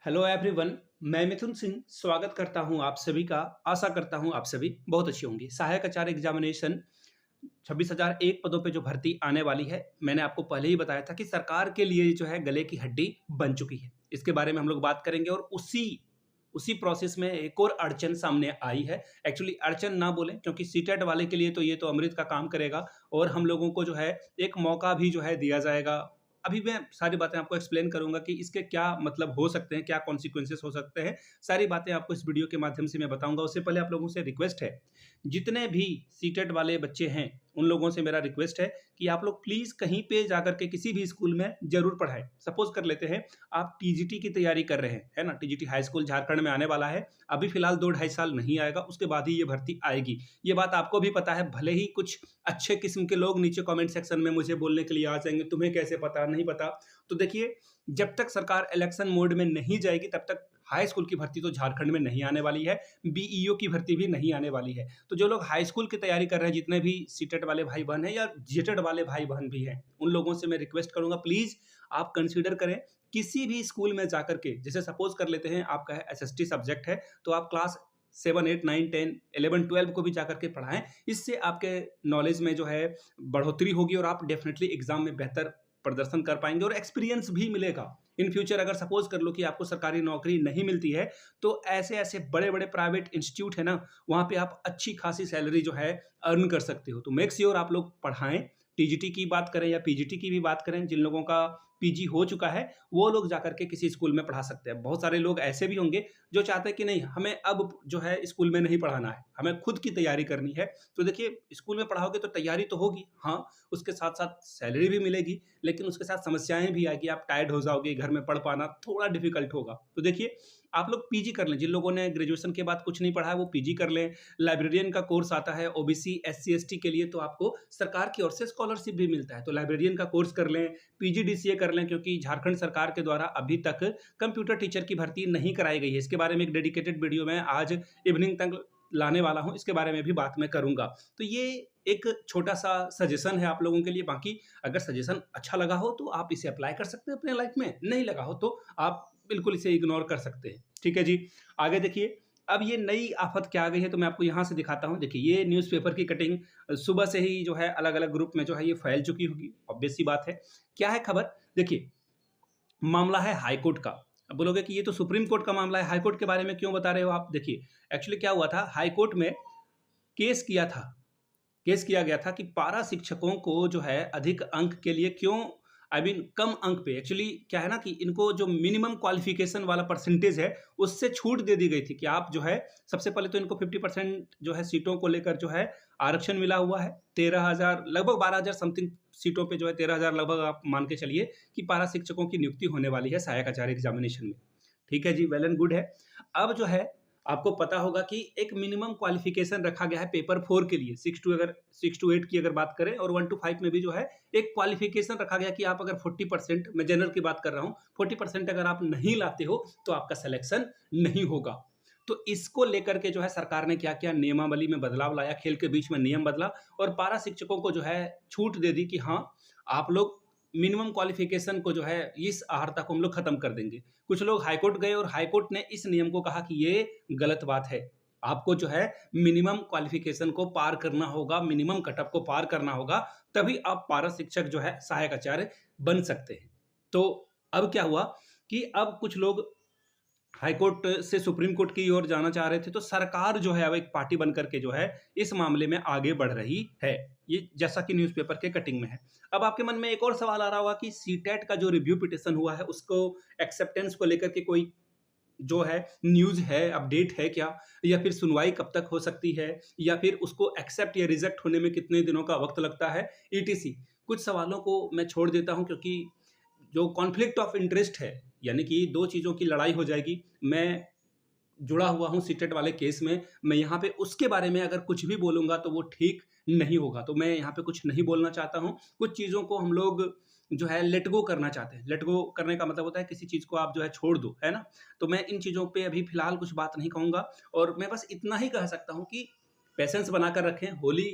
Hello everyone. मैं मिथुन सिंह स्वागत करता हूं आप सभी का। आशा करता हूं आप सभी बहुत अच्छे होंगे। सहायक आचार्य एग्जामिनेशन 26,001 पदों पे जो भर्ती आने वाली है, मैंने आपको पहले ही बताया था कि सरकार के लिए जो है गले की हड्डी बन चुकी है। इसके बारे में हम लोग बात करेंगे और उसी उसी प्रोसेस में एक और अड़चन सामने आई है। एक्चुअली अड़चन ना बोलें, क्योंकि सीटेट वाले के लिए तो ये तो अमृत का काम करेगा और हम लोगों को जो है एक मौका भी जो है दिया जाएगा। अभी मैं सारी बातें आपको एक्सप्लेन करूँगा कि इसके क्या मतलब हो सकते हैं, क्या कॉन्सिक्वेंसेस हो सकते हैं। सारी बातें आपको इस वीडियो के माध्यम से मैं बताऊँगा। उससे पहले आप लोगों से रिक्वेस्ट है, जितने भी सीटेट वाले बच्चे हैं, उन लोगों से मेरा रिक्वेस्ट है कि आप लोग प्लीज़ कहीं पे जाकर के किसी भी स्कूल में ज़रूर पढ़ाएँ। सपोज़ कर लेते हैं आप टीजीटी की तैयारी कर रहे हैं, है ना? टीजीटी हाई स्कूल झारखंड में आने वाला है। अभी फ़िलहाल 2 ढाई साल नहीं आएगा, उसके बाद ही ये भर्ती आएगी। ये बात आपको भी पता है, भले ही कुछ अच्छे किस्म के लोग नीचे कमेंट सेक्शन में मुझे बोलने के लिए आ जाएँगे, तुम्हें कैसे पता, नहीं पता। तो देखिए, जब तक सरकार इलेक्शन मोड में नहीं जाएगी, तब तक हाई स्कूल की भर्ती तो झारखंड में नहीं आने वाली है, बीईओ की भर्ती भी नहीं आने वाली है। तो जो लोग हाई स्कूल की तैयारी कर रहे हैं, जितने भी सीटेट वाले भाई-बहन हैं या जेटेट वाले भाई-बहन भी हैं, उन लोगों से मैं रिक्वेस्ट करूँगा, प्लीज़ आप कंसीडर करें किसी भी स्कूल में जाकर के। जैसे सपोज़ कर लेते हैं आपका एसएसटी सब्जेक्ट है, तो आप क्लास 7, 8, 9, 10, 11, 12 को भी जाकर के पढ़ाएँ। इससे आपके नॉलेज में जो है बढ़ोतरी होगी और आप डेफ़िनिटली एग्ज़ाम में बेहतर प्रदर्शन कर पाएँगे और एक्सपीरियंस भी मिलेगा। इन फ्यूचर अगर सपोज़ कर लो कि आपको सरकारी नौकरी नहीं मिलती है, तो ऐसे-ऐसे बड़े-बड़े प्राइवेट इंस्टीट्यूट है ना, वहाँ पे आप अच्छी खासी सैलरी जो है अर्न कर सकते हो। तो मेक श्योर आप लोग पढ़ाएँ। टीजीटी की बात करें या पीजीटी की भी बात करें, जिन लोगों का पीजी हो चुका है, वो लोग जाकर के किसी स्कूल में पढ़ा सकते हैं। बहुत सारे लोग ऐसे भी होंगे जो चाहते हैं कि नहीं, हमें अब जो है स्कूल में नहीं पढ़ाना है, हमें खुद की तैयारी करनी है। तो देखिए, स्कूल में पढ़ाओगे तो तैयारी तो होगी, हाँ, उसके साथ-साथ सैलरी भी मिलेगी, लेकिन उसके साथ समस्याएँ भी आएगी, आप टायर्ड हो जाओगे, घर में पढ़ पाना थोड़ा डिफ़िकल्ट होगा। तो देखिए, आप लोग पीजी कर लें, जिन लोगों ने ग्रेजुएशन के बाद कुछ नहीं पढ़ा है, वो पीजी कर लें। लाइब्रेरियन का कोर्स आता है ओबीसी, एससी, एसटी के लिए, तो आपको सरकार की ओर से स्कॉलरशिप भी मिलता है, तो लाइब्रेरियन का कोर्स कर लें, पीजीडीसीए कर लें, क्योंकि झारखंड सरकार के द्वारा अभी तक कंप्यूटर टीचर की भर्ती नहीं कराई गई है। इसके बारे में एक डेडिकेटेड वीडियो मैं आज इवनिंग तक लाने वाला हूँ, इसके बारे में भी बात मैं करूँगा। तो ये एक छोटा-सा सजेशन है आप लोगों के लिए। बाकी अगर सजेशन अच्छा लगा हो तो आप इसे अप्लाई कर सकते हैं अपने लाइफ में, नहीं लगा हो तो आप बिल्कुल इसे इग्नोर कर सकते हैं। ठीक है जी? आगे देखिए, अब ये नई आफ़त क्या आ गई है, तो मैं आपको यहाँ से दिखाता हूँ। देखिए, ये न्यूज़पेपर की कटिंग सुबह से ही जो है अलग-अलग ग्रुप में जो है ये फैल चुकी होगी, ऑब्वियस सी बात है। क्या है खबर? देखिए, मामला है हाई कोर्ट का। अब बोलोगे कि ये तो सुप्रीम कोर्ट का मामला है, हाई कोर्ट के बारे में क्यों बता रहे हो आप? देखिए, एक्चुअली क्या हुआ था, हाई कोर्ट में केस किया था केस किया गया था कि पारा शिक्षकों को जो है अधिक अंक के लिए क्यों, कम अंक पे, एक्चुअली क्या है ना कि इनको जो मिनिमम क्वालिफिकेशन वाला परसेंटेज है, उससे छूट दे दी गई थी कि आप जो है, सबसे पहले तो इनको 50% जो है सीटों को लेकर जो है आरक्षण मिला हुआ है। 13,000 लगभग 12,000 समथिंग सीटों पे जो है 13,000 लगभग आप मान के चलिए कि पारा शिक्षकों की नियुक्ति होने वाली है सहायक आचार्य एग्जामिनेशन में। ठीक है जी, वेल एंड गुड है। अब जो है आपको पता होगा कि एक मिनिमम क्वालिफिकेशन रखा गया है पेपर 4 के लिए। 6 टू 8 की अगर बात करें, और 1 टू 5 में भी जो है एक क्वालिफिकेशन रखा गया कि आप अगर 40%, मैं जनरल की बात कर रहा हूँ, 40% अगर आप नहीं लाते हो तो आपका सिलेक्शन नहीं होगा। तो इसको लेकर के जो है सरकार ने क्या-क्या नियमावली में बदलाव लाया, खेल के बीच में नियम बदला और पारा शिक्षकों को जो है छूट दे दी कि हाँ, आप लोग मिनिमम क्वालिफिकेशन को जो है इस अहर्ता को हम लोग खत्म कर देंगे। कुछ लोग हाई कोर्ट गए और हाई कोर्ट ने इस नियम को कहा कि ये गलत बात है। आपको जो है मिनिमम क्वालिफिकेशन को पार करना होगा, मिनिमम कट ऑफ को पार करना होगा, तभी आप पारा शिक्षक जो है सहायक आचार्य बन सकते हैं। तो अब क्या हुआ कि अब कुछ लोग हाई कोर्ट से सुप्रीम कोर्ट की ओर जाना चाह रहे थे, तो सरकार जो है अब एक पार्टी बन करके जो है इस मामले में आगे बढ़ रही है। ये जैसा कि न्यूज़पेपर के कटिंग में है। अब आपके मन में एक और सवाल आ रहा होगा कि सीटेट का जो रिव्यू पिटीशन हुआ है, उसको एक्सेप्टेंस को लेकर के कोई जो है न्यूज़ है, अपडेट है क्या? या फिर सुनवाई कब तक हो सकती है? या फिर उसको एक्सेप्ट या रिजेक्ट होने में कितने दिनों का वक़्त लगता है? ईटीसी कुछ सवालों को मैं छोड़ देता हूँ, क्योंकि जो कॉन्फ्लिक्ट ऑफ इंटरेस्ट है, यानी कि 2 चीज़ों की लड़ाई हो जाएगी। मैं जुड़ा हुआ हूँ सीटेट वाले केस में, मैं यहाँ पे उसके बारे में अगर कुछ भी बोलूँगा तो वो ठीक नहीं होगा, तो मैं यहाँ पे कुछ नहीं बोलना चाहता हूँ। कुछ चीज़ों को हम लोग जो है लेट गो करना चाहते हैं। लेट गो करने का मतलब होता है किसी चीज़ को आप जो है छोड़ दो, है ना? तो मैं इन चीज़ों पे अभी फ़िलहाल कुछ बात नहीं कहूँगा और मैं बस इतना ही कह सकता हूँ कि पेशेंस बनाकर रखें। होली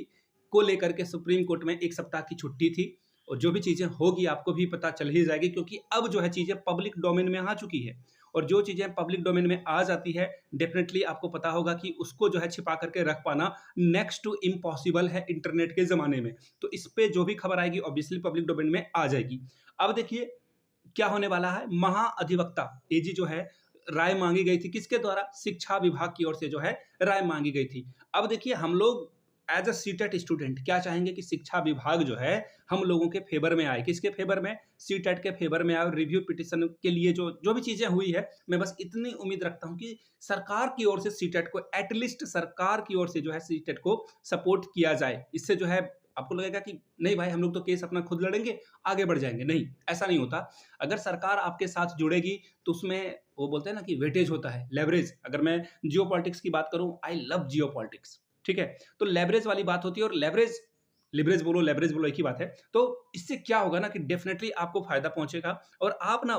को लेकर के सुप्रीम कोर्ट में 1 सप्ताह की छुट्टी थी और जो भी चीज़ें होगी आपको भी पता चल ही जाएगी, क्योंकि अब जो है चीज़ें पब्लिक डोमेन में आ चुकी है। और जो चीज़ें पब्लिक डोमेन में आ जाती है, डेफ़िनेटली आपको पता होगा कि उसको जो है छिपा करके रख पाना नेक्स्ट टू इम्पॉसिबल है इंटरनेट के ज़माने में। तो इस पे जो भी खबर आएगी ऑब्वियसली पब्लिक डोमेन में आ जाएगी। अब देखिए क्या होने वाला है, महाअधिवक्ता एजी जो है, राय माँगी गई थी किसके द्वारा? शिक्षा विभाग की ओर से जो है राय माँगी गई थी। अब देखिए हम लोग एज़ अ सीटेट स्टूडेंट क्या चाहेंगे कि शिक्षा विभाग जो है हम लोगों के फ़ेवर में आए। किसके फ़ेवर में? सीटेट के फ़ेवर में आए और रिव्यू पिटीशन के लिए जो जो भी चीज़ें हुई है, मैं बस इतनी उम्मीद रखता हूँ कि सरकार की ओर से सीटेट को एटलीस्ट सरकार की ओर से जो है सीटेट को सपोर्ट किया जाए। इससे जो है आपको लगेगा कि नहीं भाई हम लोग तो केस अपना खुद लड़ेंगे, आगे बढ़ जाएँगे। नहीं, ऐसा नहीं होता। अगर सरकार आपके साथ जुड़ेगी तो उसमें वो बोलते हैं ना कि वेटेज होता है, लेवरेज। अगर मैं जियोपॉलिटिक्स की बात करूँ, आई लव जियोपॉलिटिक्स, ठीक है? तो लेवरेज वाली बात होती है और लेवरेज बोलो एक ही बात है। तो इससे क्या होगा ना कि डेफ़िनेटली आपको फ़ायदा पहुँचेगा और आप ना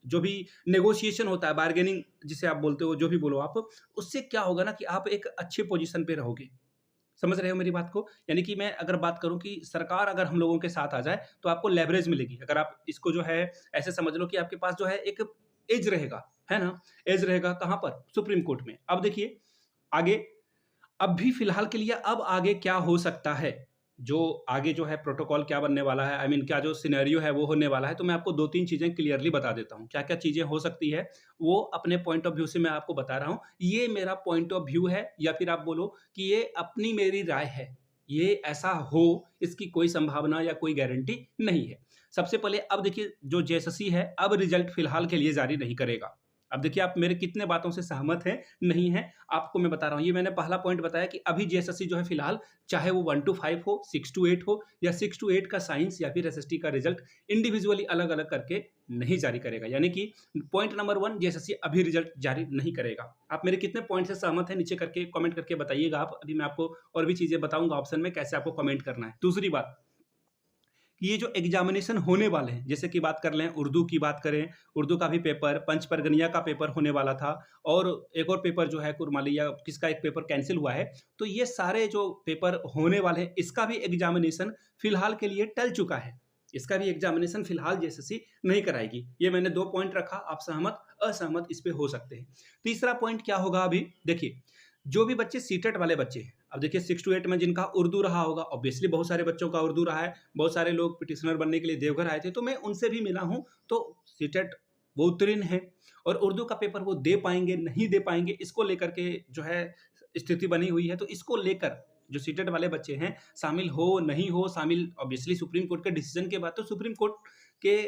जो भी नेगोशिएशन होता है, बार्गेनिंग जिसे आप बोलते हो, जो भी बोलो आप, उससे क्या होगा ना कि आप एक अच्छी पोज़ीशन पे रहोगे। समझ रहे हो मेरी बात को? यानी कि मैं अगर बात करूँ कि सरकार अगर हम लोगों के साथ आ जाए, तो आपको लेवरेज मिलेगी। अगर आप इसको जो है ऐसे समझ लो कि आपके पास जो है एक एज रहेगा, है ना? एज रहेगा कहाँ पर? सुप्रीम कोर्ट में। अब देखिए आगे, अब भी फिलहाल के लिए अब आगे क्या हो सकता है? जो आगे जो है प्रोटोकॉल क्या बनने वाला है, आई मीन क्या जो सिनेरियो है वो होने वाला है, तो मैं आपको 2-3 चीज़ें क्लियरली बता देता हूँ। क्या-क्या चीज़ें हो सकती है, वो अपने पॉइंट ऑफ व्यू से मैं आपको बता रहा हूँ। ये मेरा पॉइंट ऑफ व्यू है या फिर आप बोलो कि ये अपनी मेरी राय है। ये ऐसा हो इसकी कोई संभावना या कोई गारंटी नहीं है। सबसे पहले अब देखिए जो जेएसएससी है, अब रिज़ल्ट फिलहाल के लिए जारी नहीं करेगा। अब देखिए आप मेरे कितने बातों से सहमत हैं, नहीं हैं, आपको मैं बता रहा हूँ। ये मैंने पहला पॉइंट बताया कि अभी जेएसएससी जो है फिलहाल, चाहे वो 1 टू 5 हो, 6 टू 8 हो या 6 टू 8 का साइंस या फिर एसएसटी का रिजल्ट इंडिविजुअली अलग-अलग करके नहीं जारी करेगा। यानी कि पॉइंट नंबर 1, जेएसएससी अभी रिजल्ट जारी नहीं करेगा। आप मेरे कितने पॉइंट से सहमत हैं नीचे करके कमेंट करके बताइएगा आप। अभी मैं आपको और भी चीज़ें बताऊँगा ऑप्शन में कैसे आपको कमेंट करना है। दूसरी बात, कि ये जो एग्जामिनेशन होने वाले हैं, जैसे कि बात कर लें उर्दू की बात करें, उर्दू का भी पेपर, पंच परगनिया का पेपर होने वाला था और एक और पेपर जो है कुरमाली या किसका एक पेपर कैंसल हुआ है। तो ये सारे जो पेपर होने वाले हैं, इसका भी एग्जामिनेशन फिलहाल के लिए टल चुका है। इसका भी एग्जामिनेशन फिलहाल जेएसएससी नहीं कराएगी। ये मैंने 2 पॉइंट रखा, आप सहमत, असहमत इस पे हो सकते हैं। तीसरा पॉइंट क्या होगा अभी, देखिए जो भी बच्चे सीटेट वाले बच्चे हैं, अब देखिए 6 टू 8 में जिनका उर्दू रहा होगा, ऑब्वियसली बहुत सारे बच्चों का उर्दू रहा है, बहुत सारे लोग पिटिशनर बनने के लिए देवघर आए थे, तो मैं उनसे भी मिला हूँ, तो सीटेट वो उत्तीर्ण हैं और उर्दू का पेपर वो दे पाएँगे, नहीं दे पाएँगे, इसको लेकर के जो है स्थिति बनी हुई है। तो इसको लेकर जो सीटेट वाले बच्चे हैं, शामिल हो, नहीं हो, शामिल ऑब्वियसली सुप्रीम कोर्ट के डिसीजन के बाद, तो सुप्रीम कोर्ट के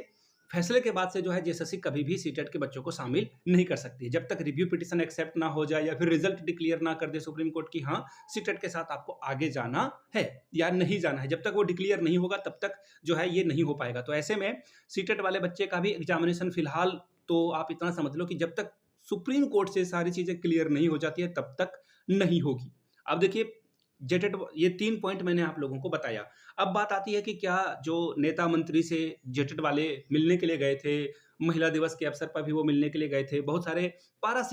फैसले के बाद से जो है जेएसएससी कभी भी सीटेट के बच्चों को शामिल नहीं कर सकती है। जब तक रिव्यू पिटीशन एक्सेप्ट ना हो जाए या फिर रिजल्ट डिक्लेयर ना कर दे सुप्रीम कोर्ट की हाँ, सीटेट के साथ आपको आगे जाना है या नहीं जाना है। जब तक वो डिक्लेयर नहीं होगा तब तक जो है ये नहीं हो पाएगा। तो ऐसे में सीटेट वाले बच्चे का भी एग्जामिनेशन फिलहाल तो आप इतना समझ लो कि जब तक सुप्रीम कोर्ट से सारी चीज़ें क्लियर नहीं हो जाती है तब तक नहीं होगी। अब देखिए जेटेट ये 3 पॉइंट मैंने आप लोगों को बताया। अब बात आती है कि क्या जो नेता मंत्री से जेटेट वाले मिलने के लिए गए थे, महिला दिवस के अवसर पर भी वो मिलने के लिए गए थे। बहुत सारी पारा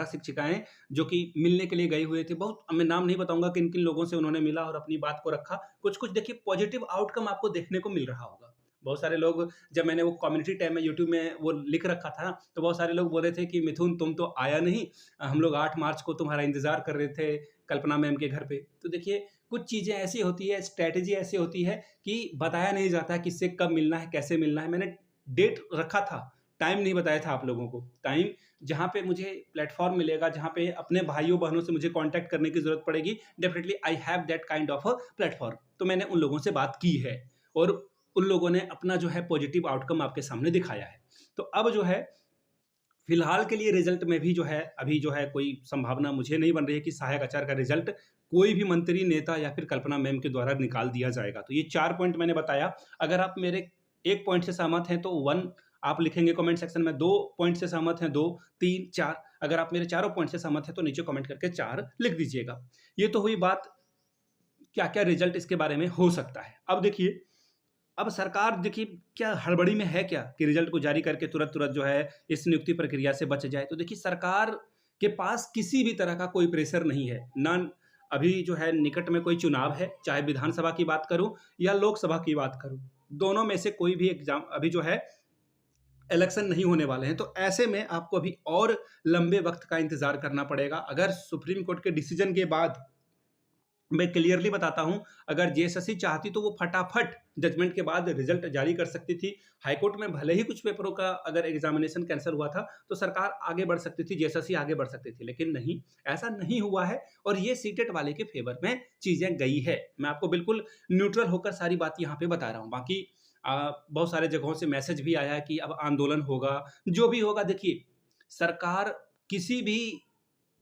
शिक्षिकाएँ जो कि मिलने के लिए गए हुए थे। बहुत मैं नाम नहीं बताऊँगा किन-किन लोगों से उन्होंने मिला और अपनी बात को रखा। कुछ-कुछ देखिए पॉजिटिव आउटकम आपको देखने को मिल रहा होगा। बहुत सारे लोग, जब मैंने वो कम्युनिटी टैब में यूट्यूब में वो लिख रखा था, तो बहुत सारे लोग बोल रहे थे कि मिथुन तुम तो आया नहीं, हम लोग 8 मार्च को तुम्हारा इंतज़ार कर रहे थे कल्पना मैम के घर पे। तो देखिए कुछ चीज़ें ऐसी होती है, स्ट्रैटेजी ऐसी होती है कि बताया नहीं जाता है किससे कब मिलना है, कैसे मिलना है। मैंने डेट रखा था, टाइम नहीं बताया था आप लोगों को। टाइम जहाँ पे मुझे प्लेटफ़ॉर्म मिलेगा, जहाँ पे अपने भाइयों-बहनों से मुझे कॉन्टैक्ट करने की ज़रूरत पड़ेगी, definitely I have that kind of a platform. तो मैंने उन लोगों से बात की है और उन लोगों ने अपना जो है पॉज़िटिव आउटकम आपके सामने दिखाया है। तो अब जो है फिलहाल के लिए रिजल्ट में भी जो है अभी जो है कोई संभावना मुझे नहीं बन रही है कि सहायक आचार्य का रिजल्ट कोई भी मंत्री, नेता या फिर कल्पना मैम के द्वारा निकाल दिया जाएगा। तो ये 4 पॉइंट मैंने बताया। अगर आप मेरे 1 पॉइंट से सहमत हैं तो 1 आप लिखेंगे कमेंट सेक्शन में, 2 पॉइंट से सहमत हैं 2, 3, 4। अगर आप मेरे चारों पॉइंट से सहमत हैं तो नीचे कमेंट करके 4 लिख दीजिएगा। ये तो हुई बात क्या-क्या रिजल्ट इसके बारे में हो सकता है। अब देखिए, अब सरकार देखिए क्या हड़बड़ी में है क्या कि रिजल्ट को जारी करके तुरंत-तुरंत जो है इस नियुक्ति प्रक्रिया से बच जाए। तो देखिए सरकार के पास किसी भी तरह का कोई प्रेशर नहीं है। ना अभी जो है निकट में कोई चुनाव है, चाहे विधानसभा की बात करूँ या लोकसभा की बात करूँ, दोनों में से कोई भी एग्ज़ाम अभी जो है इलेक्शन नहीं होने वाले हैं। तो ऐसे में आपको अभी और लंबे वक़्त का इंतज़ार करना पड़ेगा। अगर सुप्रीम कोर्ट के डिसीज़न के बाद मैं क्लियरली बताता हूँ, अगर जेएसएससी चाहती तो वो फटाफट जजमेंट के बाद रिज़ल्ट जारी कर सकती थी। हाई कोर्ट में भले ही कुछ पेपरों का अगर एग्ज़ामिनेशन कैंसल हुआ था, तो सरकार आगे बढ़ सकती थी, जेएसएससी आगे बढ़ सकती थी। लेकिन नहीं, ऐसा नहीं हुआ है और ये सीटेट वाले के फ़ेवर में चीज़ें गई है। मैं आपको बिल्कुल न्यूट्रल होकर सारी बात यहाँ पे बता रहा हूँ। बाकी बहुत सारे जगहों से मैसेज भी आया है कि अब आंदोलन होगा, जो भी होगा देखिए, सरकार किसी भी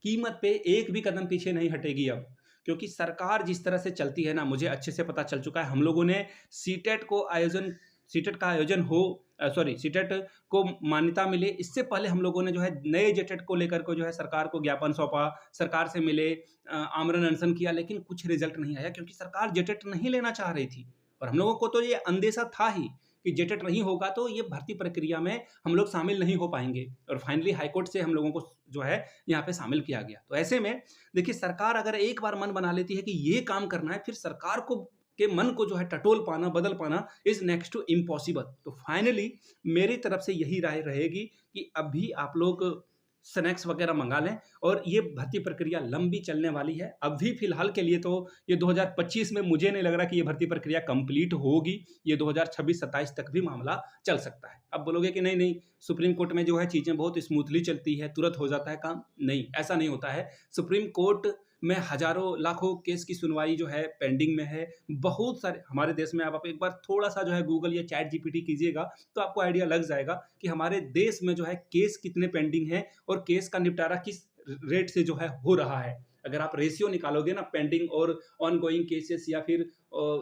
कीमत पे एक भी कदम पीछे नहीं हटेगी अब। क्योंकि सरकार जिस तरह से चलती है ना, मुझे अच्छे से पता चल चुका है। हम लोगों ने सीटेट का आयोजन हो सॉरी सीटेट को मान्यता मिले, इससे पहले हम लोगों ने जो है नए जेटेट को लेकर के जो है सरकार को ज्ञापन सौंपा, सरकार से मिले, आमरण अनशन किया, लेकिन कुछ रिज़ल्ट नहीं आया क्योंकि सरकार जेटेट नहीं लेना चाह रही थी। और हम लोगों को तो ये अंदेशा था ही कि जेटेट नहीं होगा तो ये भर्ती प्रक्रिया में हम लोग शामिल नहीं हो पाएँगे और फाइनली हाई कोर्ट से हम लोगों को जो है यहाँ पे शामिल किया गया। तो ऐसे में देखिए, सरकार अगर एक बार मन बना लेती है कि ये काम करना है, फिर सरकार को के मन को जो है टटोल पाना, बदल पाना इज़ नेक्स्ट टू इम्पॉसिबल। तो फाइनली मेरी तरफ से यही राय रहेगी कि अभी आप लोग स्नैक्स वगैरह मँगा लें और ये भर्ती प्रक्रिया लंबी चलने वाली है। अभी फ़िलहाल के लिए तो ये 2025 में मुझे नहीं लग रहा कि ये भर्ती प्रक्रिया कंप्लीट होगी। ये 2026-27 तक भी मामला चल सकता है। अब बोलोगे कि नहीं, नहीं, सुप्रीम कोर्ट में जो है चीज़ें बहुत स्मूथली चलती है, तुरंत हो जाता है काम। नहीं, ऐसा नहीं होता है। सुप्रीम कोर्ट में हज़ारों, लाखों केस की सुनवाई जो है पेंडिंग में है। बहुत सारे हमारे देश में आप एक बार थोड़ा-सा जो है गूगल या चैट जीपीटी कीजिएगा, तो आपको आइडिया लग जाएगा कि हमारे देश में जो है केस कितने पेंडिंग हैं और केस का निपटारा किस रेट से जो है हो रहा है। अगर आप रेशियो निकालोगे ना पेंडिंग और ऑनगोइंग केसेस या फिर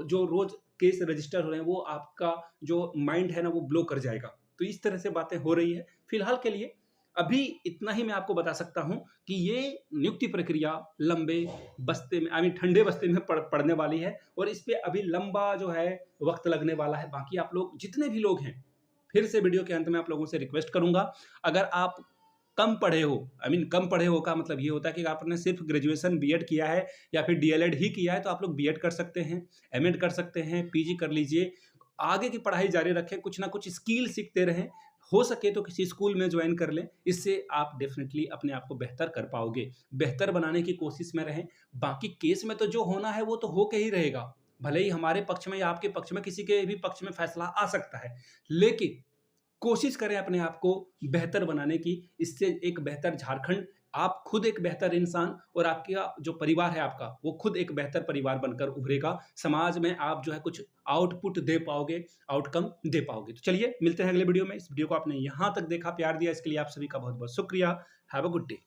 जो रोज़ केस रजिस्टर हो रहे हैं, वो आपका जो माइंड है ना वो ब्लो कर जाएगा। तो इस तरह से बातें हो रही है। फिलहाल के लिए अभी इतना ही मैं आपको बता सकता हूँ कि ये नियुक्ति प्रक्रिया लंबे बस्ते में ठंडे बस्ते में पड़ने वाली है और इस पे अभी लंबा जो है वक़्त लगने वाला है। बाकी आप लोग जितने भी लोग हैं, फिर से वीडियो के अंत में आप लोगों से रिक्वेस्ट करूँगा, अगर आप कम पढ़े हो, कम पढ़े हो का मतलब ये होता है कि आपने सिर्फ़ ग्रेजुएशन बीएड किया है या फिर डीएलएड ही किया है, तो आप लोग बीएड कर सकते हैं, एमएड कर सकते हैं, पीजी कर लीजिए। आगे की पढ़ाई जारी रखें, कुछ ना कुछ स्किल सीखते रहें। हो सके तो किसी स्कूल में जॉइन कर लें, इससे आप डेफ़िनिटली अपने आप को बेहतर कर पाओगे। बेहतर बनाने की कोशिश में रहें। बाकी केस में तो जो होना है वो तो हो के ही रहेगा। भले ही हमारे पक्ष में या आपके पक्ष में, किसी के भी पक्ष में फैसला आ सकता है। लेकिन कोशिश करें अपने आप को बेहतर बनाने की, इससे एक बेहतर झारखंड, आप खुद एक बेहतर इंसान और आपका जो परिवार है आपका, वो खुद एक बेहतर परिवार बनकर उभरेगा। समाज में आप जो है कुछ आउटपुट दे पाओगे, आउटकम दे पाओगे। तो चलिए मिलते हैं अगले वीडियो में। इस वीडियो को आपने यहाँ तक देखा, प्यार दिया, इसके लिए आप सभी का बहुत-बहुत शुक्रिया। Have a good day.